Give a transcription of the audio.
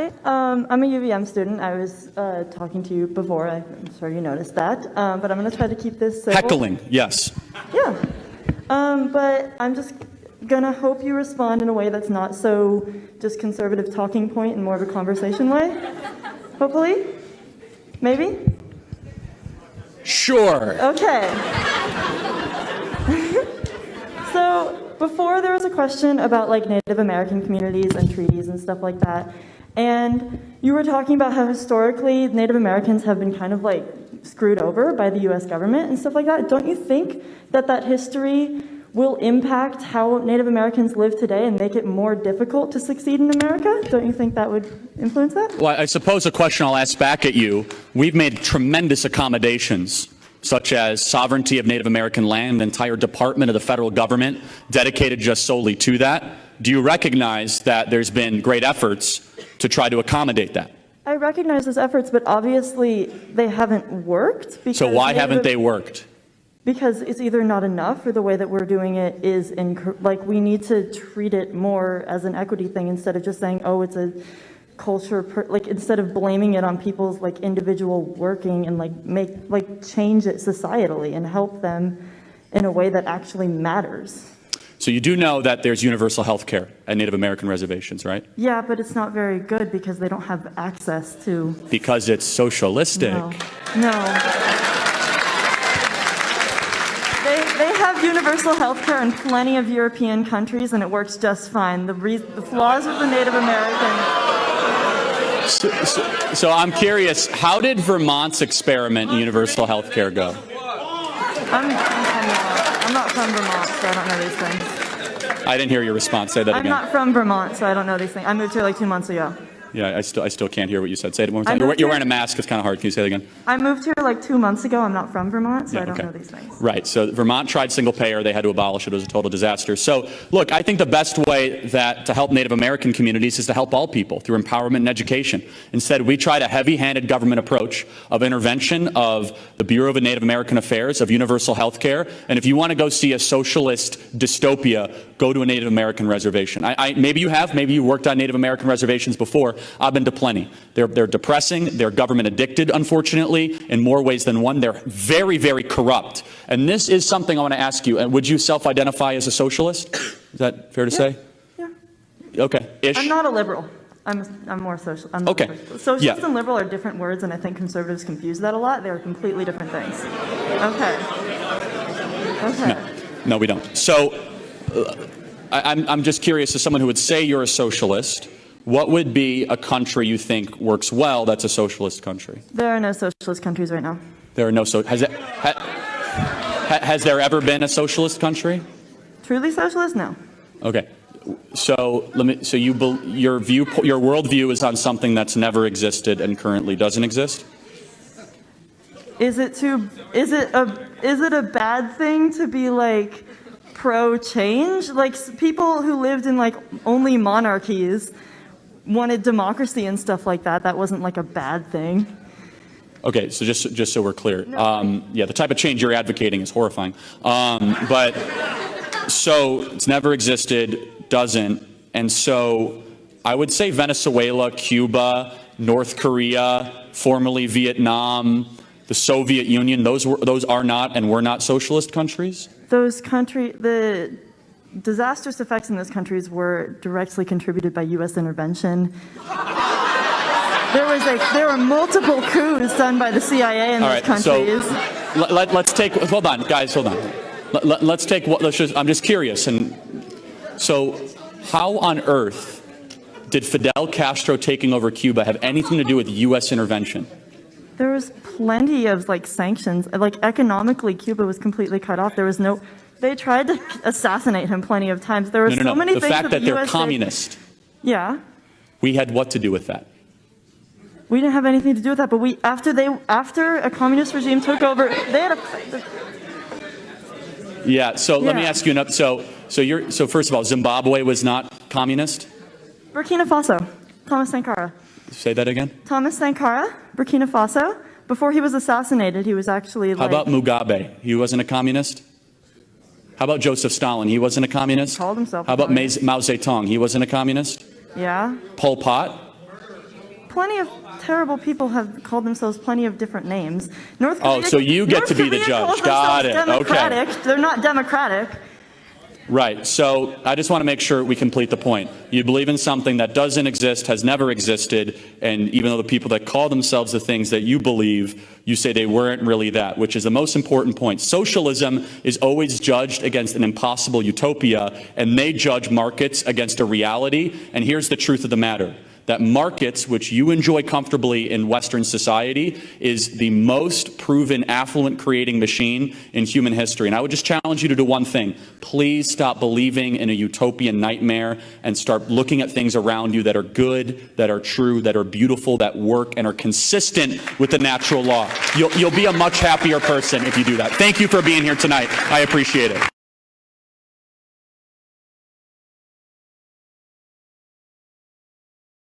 Hi, I'm a UVM student. I was talking to you before. I'm sure you noticed that, but I'm going to try to keep this civil. Heckling, yes. Yeah, but I'm just going to hope you respond in a way that's not so just conservative talking point and more of a conversation way. Hopefully? Maybe? Sure. Okay. So before there was a question about like Native American communities and treaties and stuff like that, and you were talking about how historically Native Americans have been kind of like screwed over by the US government and stuff like that. Don't you think that that history will impact how Native Americans live today and make it more difficult to succeed in America? Don't you think that would influence that? Well, I suppose a question I'll ask back at you, we've made tremendous accommodations, such as sovereignty of Native American land, entire department of the federal government dedicated just solely to that. Do you recognize that there's been great efforts to try to accommodate that? I recognize those efforts, but obviously they haven't worked. So why haven't they worked? Because it's either not enough or the way that we're doing it is like we need to treat it more as an equity thing instead of just saying, oh, it's a culture, like instead of blaming it on people's like individual working and like change it societally and help them in a way that actually matters. So you do know that there's universal health care at Native American reservations, right? Yeah, but it's not very good because they don't have access to... Because it's socialistic. No. They have universal health care in plenty of European countries and it works just fine. The flaws with the Native American... So I'm curious, how did Vermont's experiment in universal health care go? I'm not from Vermont, so I don't know these things. I didn't hear your response. Say that again. I'm not from Vermont, so I don't know these things. I moved here like 2 months ago. Yeah, I still can't hear what you said. Say it one more time. You're wearing a mask. It's kind of hard. Can you say it again? I moved here like 2 months ago. I'm not from Vermont, so I don't know these things. Right. So Vermont tried single payer. They had to abolish it. It was a total disaster. So look, I think the best way to help Native American communities is to help all people through empowerment and education. Instead, we tried a heavy-handed government approach of intervention of the Bureau of Native American Affairs, of universal health care. And if you want to go see a socialist dystopia, go to a Native American reservation. Maybe you have. Maybe you worked on Native American reservations before. I've been to plenty. They're depressing. They're government addicted, unfortunately, in more ways than one. They're very, very corrupt. And this is something I want to ask you. Would you self-identify as a socialist? Is that fair to say? Yeah. Okay. Ish. I'm not a liberal. I'm more social. Okay. Socialist and liberal are different words, and I think conservatives confuse that a lot. They're completely different things. Okay. No, we don't. So I'm just curious, as someone who would say you're a socialist, what would be a country you think works well that's a socialist country? There are no socialist countries right now. There are no has there ever been a socialist country? Truly socialist? No. Okay. So your worldview is on something that's never existed and currently doesn't exist? Is it a bad thing to be like pro change? Like people who lived in like only monarchies wanted democracy and stuff like that. That wasn't like a bad thing. Okay, so just so we're clear, yeah, the type of change you're advocating is horrifying. But so it's never existed, doesn't, and so I would say Venezuela, Cuba, North Korea, formerly Vietnam, the Soviet Union. Those are not and were not socialist countries. The disastrous effects in those countries were directly contributed by U.S. intervention. There were multiple coups done by the CIA in those countries. So let's take. Hold on, guys. Hold on. I'm just curious. And so, how on earth did Fidel Castro taking over Cuba have anything to do with U.S. intervention? There was plenty of like sanctions. Like economically, Cuba was completely cut off. There was no. They tried to assassinate him plenty of times. There were so many things. The fact that they're communist. Yeah. We had what to do with that? We didn't have anything to do with that. But after a communist regime took over, they had a. Yeah. So let me ask you another. So first of all, Zimbabwe was not communist. Burkina Faso, Thomas Sankara. Say that again. Thomas Sankara, Burkina Faso. Before he was assassinated, he was actually. How about Mugabe? He wasn't a communist. How about Joseph Stalin? He wasn't a communist? He called himself. How about Mao Zedong? He wasn't a communist? Yeah. Pol Pot? plenty of terrible people have called themselves plenty of different names. North Korea, Oh, so you get to be the judge. Got it. Okay. They're not democratic. Right. So I just want to make sure we complete the point. You believe in something that doesn't exist, has never existed, and even though the people that call themselves the things that you believe, you say they weren't really that, which is the most important point. Socialism is always judged against an impossible utopia, and they judge markets against a reality. And here's the truth of the matter. That markets, which you enjoy comfortably in Western society, is the most proven affluent creating machine in human history. And I would just challenge you to do one thing. Please stop believing in a utopian nightmare and start looking at things around you that are good, that are true, that are beautiful, that work, and are consistent with the natural law. You'll be a much happier person if you do that. Thank you for being here tonight. I appreciate it.